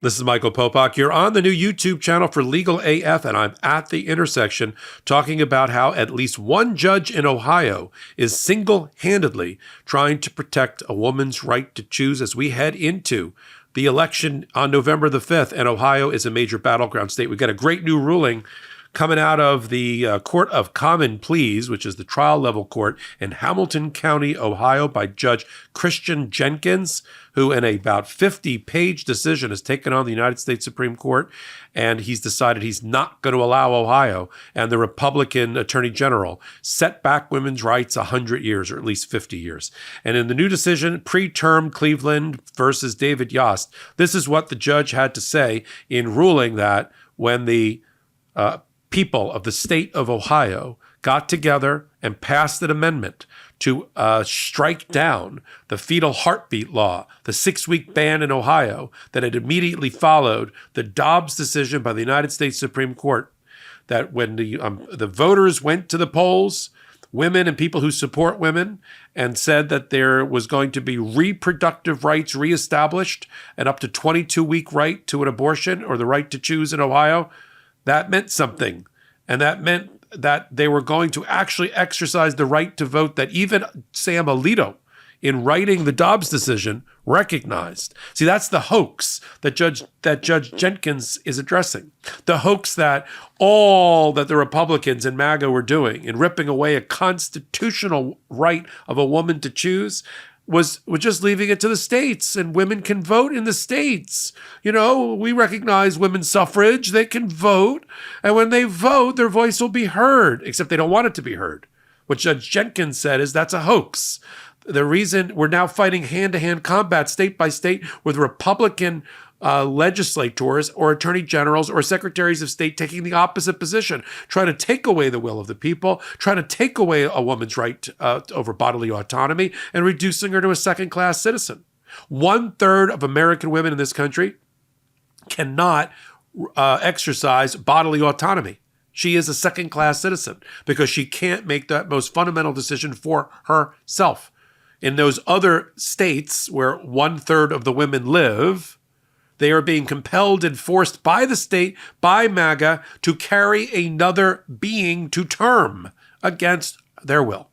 This is Michael Popok. You're on the new YouTube channel for Legal AF, and I'm at the intersection talking about how at least one judge in Ohio is single-handedly trying to protect a woman's right to choose as we head into the election on November the 5th, and Ohio is a major battleground state. We've got a great new ruling coming out of the Court of Common Pleas, which is the trial level court in Hamilton County, Ohio, by Judge Christian Jenkins, who in a about 50-page decision has taken on the United States Supreme Court, and he's decided he's not going to allow Ohio and the Republican Attorney General set back women's rights 100 years, or at least 50 years. And in the new decision, preterm Cleveland versus David Yost, this is what the judge had to say in ruling that when the people of the state of Ohio got together and passed an amendment to strike down the fetal heartbeat law, the 6-week ban in Ohio that had immediately followed the Dobbs decision by the United States Supreme Court, that when the voters went to the polls, women and people who support women, and said that there was going to be reproductive rights reestablished, an up to 22-week right to an abortion or the right to choose in Ohio, that meant something. And that meant that they were going to actually exercise the right to vote that even Sam Alito, in writing the Dobbs decision, recognized. See, that's the hoax that Judge Jenkins is addressing. The hoax that all that the Republicans and MAGA were doing in ripping away a constitutional right of a woman to choose was just leaving it to the states, and women can vote in the states. You know, we recognize women's suffrage. They can vote, and when they vote, their voice will be heard, except they don't want it to be heard. What Judge Jenkins said is that's a hoax. The reason we're now fighting hand-to-hand combat state by state with Republican legislators or attorney generals or secretaries of state taking the opposite position, trying to take away the will of the people, trying to take away a woman's right over bodily autonomy, and reducing her to a second-class citizen. 1/3 of American women in this country cannot exercise bodily autonomy. She is a second-class citizen because she can't make that most fundamental decision for herself. In those other states where 1/3 of the women live, they are being compelled and forced by the state, by MAGA, to carry another being to term against their will.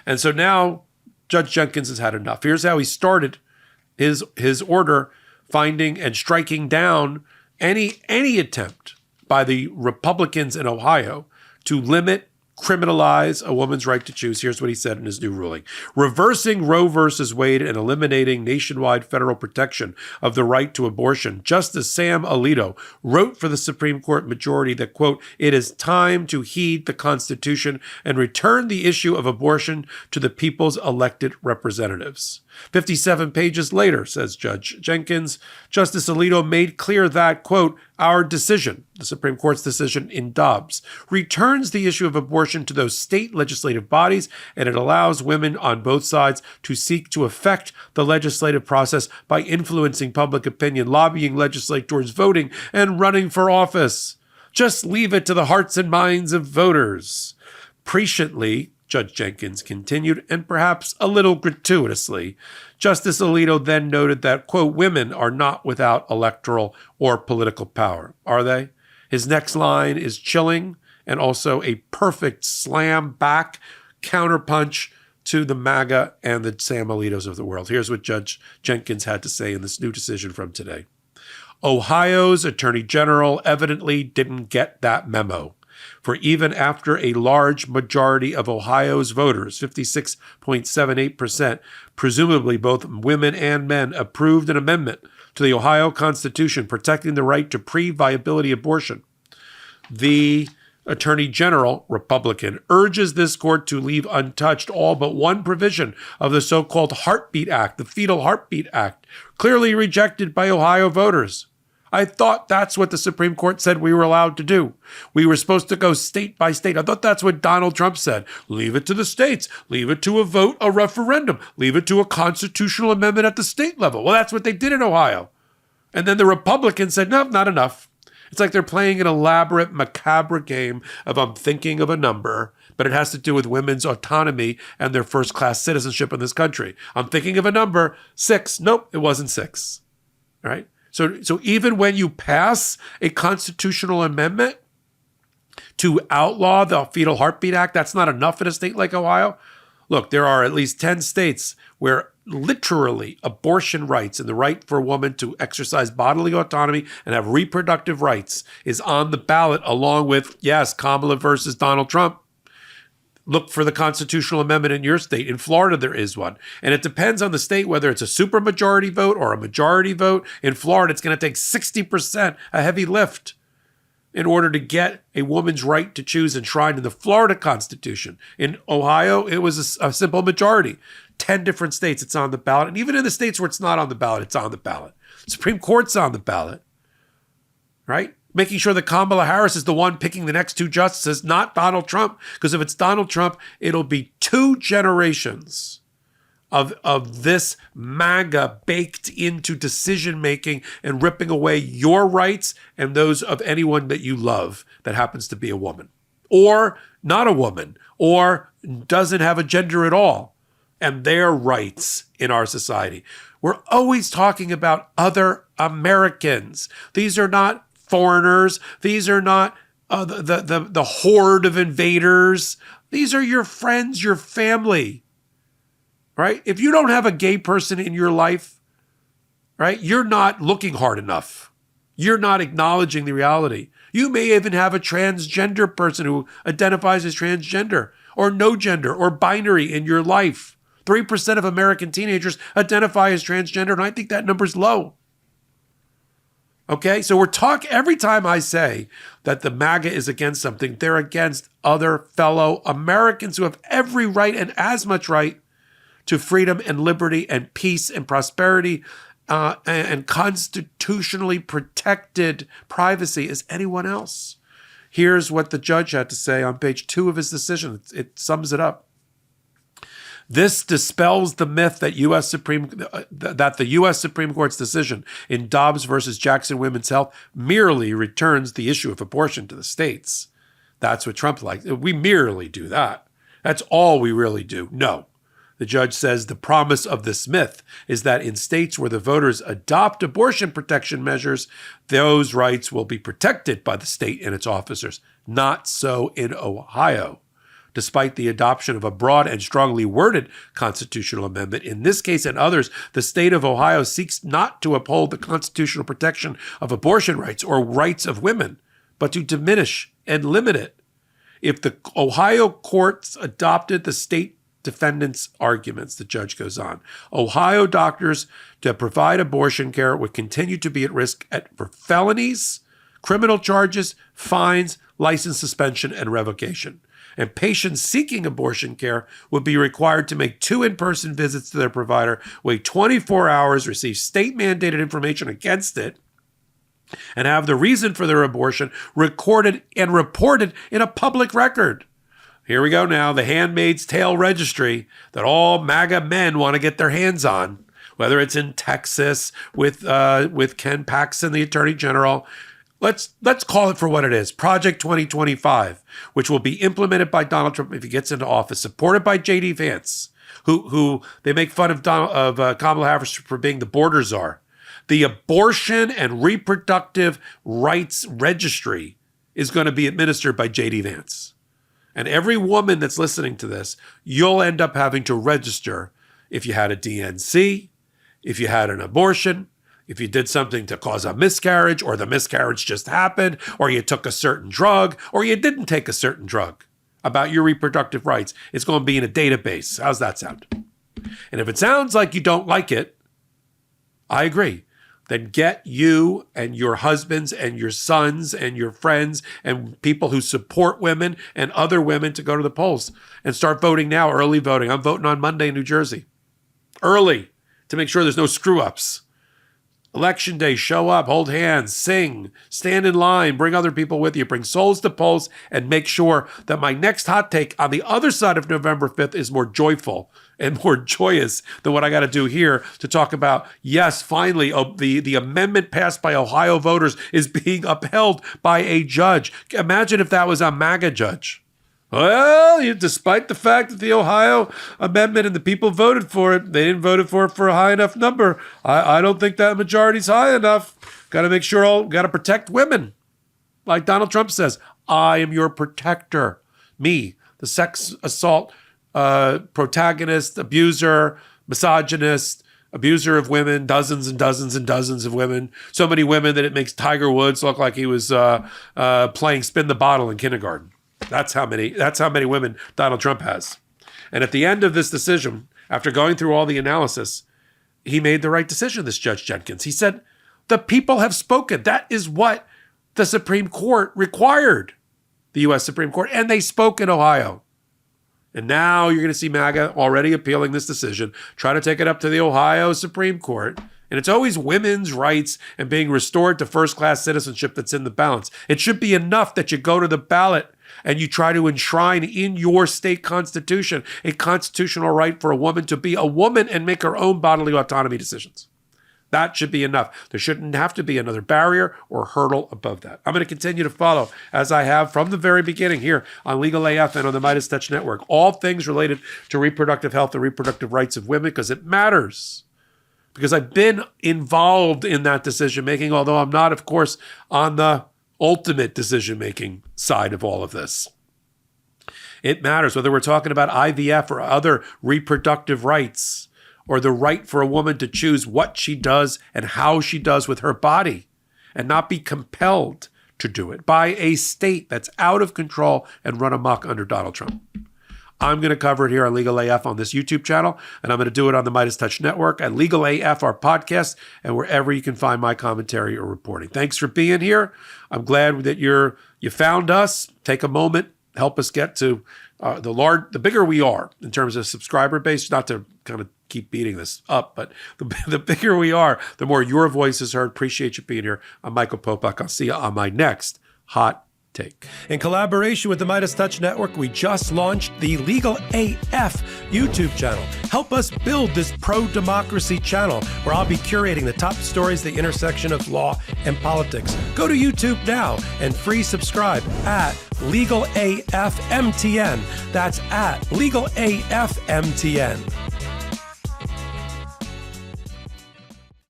And so now Judge Jenkins has had enough. Here's how he started his order, finding and striking down any attempt by the Republicans in Ohio to limit, criminalize a woman's right to choose. Here's what he said in his new ruling. Reversing Roe versus Wade and eliminating nationwide federal protection of the right to abortion, Justice Sam Alito wrote for the Supreme Court majority that, quote, it is time to heed the Constitution and return the issue of abortion to the people's elected representatives. 57 pages later, says Judge Jenkins, Justice Alito made clear that, quote, our decision, the Supreme Court's decision in Dobbs, returns the issue of abortion to those state legislative bodies, and it allows women on both sides to seek to affect the legislative process by influencing public opinion, lobbying legislators, voting, and running for office. Just leave it to the hearts and minds of voters. Presciently, Judge Jenkins continued, and perhaps a little gratuitously, Justice Alito then noted that, quote, women are not without electoral or political power, are they? His next line is chilling and also a perfect slam back counterpunch to the MAGA and the Sam Alitos of the world. Here's what Judge Jenkins had to say in this new decision from today. Ohio's Attorney General evidently didn't get that memo. For even after a large majority of Ohio's voters, 56.78%, presumably both women and men, approved an amendment to the Ohio Constitution protecting the right to pre-viability abortion, the Attorney General, Republican, urges this court to leave untouched all but one provision of the so-called Heartbeat Act, the Fetal Heartbeat Act, clearly rejected by Ohio voters. I thought that's what the Supreme Court said we were allowed to do. We were supposed to go state by state. I thought that's what Donald Trump said. Leave it to the states. Leave it to a vote, a referendum. Leave it to a constitutional amendment at the state level. Well, that's what they did in Ohio. And then the Republicans said, no, not enough. It's like they're playing an elaborate, macabre game of I'm thinking of a number, but it has to do with women's autonomy and their first-class citizenship in this country. I'm thinking of a number, 6. Nope, it wasn't 6. All right? So even when you pass a constitutional amendment to outlaw the Fetal Heartbeat Act, that's not enough in a state like Ohio. Look, there are at least 10 states where literally abortion rights and the right for a woman to exercise bodily autonomy and have reproductive rights is on the ballot, along with, yes, Kamala versus Donald Trump. Look for the constitutional amendment in your state. In Florida, there is one. And it depends on the state, whether it's a supermajority vote or a majority vote. In Florida, it's going to take 60%, a heavy lift, in order to get a woman's right to choose enshrined in the Florida Constitution. In Ohio, it was a simple majority. 10 different states, it's on the ballot. And even in the states where it's not on the ballot, it's on the ballot. Supreme Court's on the ballot, right? Making sure that Kamala Harris is the one picking the next two justices, not Donald Trump. Because if it's Donald Trump, it'll be 2 generations of this MAGA baked into decision-making and ripping away your rights and those of anyone that you love that happens to be a woman or not a woman or doesn't have a gender at all, and their rights in our society. We're always talking about other Americans. These are not foreigners. These are not the horde of invaders. These are your friends, your family, right? If you don't have a gay person in your life, right, you're not looking hard enough. You're not acknowledging the reality. You may even have a transgender person who identifies as transgender or no gender or binary in your life. 3% of American teenagers identify as transgender, and I think that number's low. Okay, so every time I say that the MAGA is against something, they're against other fellow Americans who have every right and as much right to freedom and liberty and peace and prosperity and constitutionally protected privacy as anyone else. Here's what the judge had to say on page 2 of his decision. It sums it up. This dispels the myth that the U.S. Supreme Court's decision in Dobbs versus Jackson Women's Health merely returns the issue of abortion to the states. That's what Trump likes. We merely do that. That's all we really do. No. The judge says the promise of this myth is that in states where the voters adopt abortion protection measures, those rights will be protected by the state and its officers. Not so in Ohio. Despite the adoption of a broad and strongly worded constitutional amendment, in this case and others, the state of Ohio seeks not to uphold the constitutional protection of abortion rights or rights of women, but to diminish and limit it. If the Ohio courts adopted the state defendants' arguments, the judge goes on, Ohio doctors to provide abortion care would continue to be at risk for felonies, criminal charges, fines, license suspension, and revocation. And patients seeking abortion care would be required to make 2 in-person visits to their provider, wait 24 hours, receive state-mandated information against it, and have the reason for their abortion recorded and reported in a public record. Here we go now, the Handmaid's Tale registry that all MAGA men want to get their hands on, whether it's in Texas with Ken Paxton, the Attorney General. Let's call it for what it is. Project 2025, which will be implemented by Donald Trump if he gets into office, supported by J.D. Vance, who they make fun of Kamala Harris for being the border czar. The abortion and reproductive rights registry is going to be administered by J.D. Vance. And every woman that's listening to this, you'll end up having to register if you had a DNC, if you had an abortion, if you did something to cause a miscarriage, or the miscarriage just happened, or you took a certain drug, or you didn't take a certain drug about your reproductive rights. It's going to be in a database. How's that sound? And if it sounds like you don't like it, I agree. Then get you and your husbands and your sons and your friends and people who support women and other women to go to the polls and start voting now, early voting. I'm voting on Monday in New Jersey. Early, to make sure there's no screw-ups. Election day, show up, hold hands, sing, stand in line, bring other people with you, bring souls to polls, and make sure that my next hot take on the other side of November 5th is more joyful and more joyous than what I got to do here to talk about, yes, finally, the amendment passed by Ohio voters is being upheld by a judge. Imagine if that was a MAGA judge. Well, despite the fact that the Ohio amendment and the people voted for it, they didn't vote for it for a high enough number. I don't think that majority's high enough. Got to make sure got to protect women. Like Donald Trump says, I am your protector. Me, the sex assault protagonist, abuser, misogynist, abuser of women, dozens and dozens and dozens of women. So many women that it makes Tiger Woods look like he was playing spin the bottle in kindergarten. That's how many women Donald Trump has. And at the end of this decision, after going through all the analysis, he made the right decision, this Judge Jenkins. He said, the people have spoken. That is what the Supreme Court required, the U.S. Supreme Court, and they spoke in Ohio. And now you're going to see MAGA already appealing this decision, trying to take it up to the Ohio Supreme Court. And it's always women's rights and being restored to first-class citizenship that's in the balance. It should be enough that you go to the ballot and you try to enshrine in your state constitution a constitutional right for a woman to be a woman and make her own bodily autonomy decisions. That should be enough. There shouldn't have to be another barrier or hurdle above that. I'm going to continue to follow, as I have from the very beginning here on Legal AF and on the Midas Touch Network, all things related to reproductive health and reproductive rights of women, because it matters. Because I've been involved in that decision-making, although I'm not, of course, on the ultimate decision-making side of all of this. It matters whether we're talking about IVF or other reproductive rights, or the right for a woman to choose what she does and how she does with her body and not be compelled to do it by a state that's out of control and run amok under Donald Trump. I'm going to cover it here on Legal AF on this YouTube channel, and I'm going to do it on the Midas Touch Network, at Legal AF, our podcast, and wherever you can find my commentary or reporting. Thanks for being here. I'm glad that you found us. Take a moment, help us get to the bigger we are in terms of subscriber base, not to kind of keep beating this up, but the bigger we are, the more your voice is heard. Appreciate you being here. I'm Michael Popok. I'll see you on my next Hot Take. In collaboration with the Midas Touch Network, we just launched the Legal AF YouTube channel. Help us build this pro-democracy channel where I'll be curating the top stories, the intersection of law and politics. Go to YouTube now and free subscribe at Legal AF MTN. That's at Legal AF MTN.